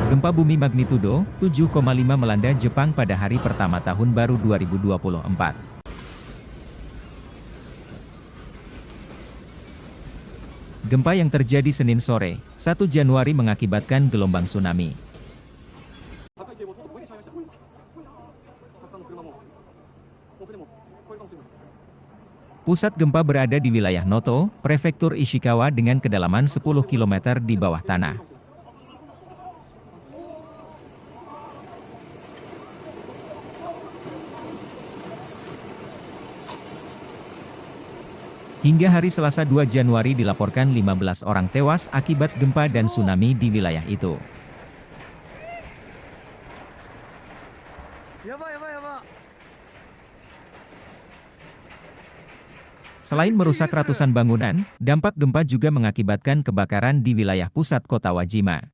Gempa bumi magnitudo 7,5 melanda Jepang pada hari pertama tahun baru 2024. Gempa yang terjadi Senin sore, 1 Januari mengakibatkan gelombang tsunami. Pusat gempa berada di wilayah Noto, Prefektur Ishikawa dengan kedalaman 10 km di bawah tanah. Hingga hari Selasa 2 Januari dilaporkan 15 orang tewas akibat gempa dan tsunami di wilayah itu. Selain merusak ratusan bangunan, dampak gempa juga mengakibatkan kebakaran di wilayah pusat kota Wajima.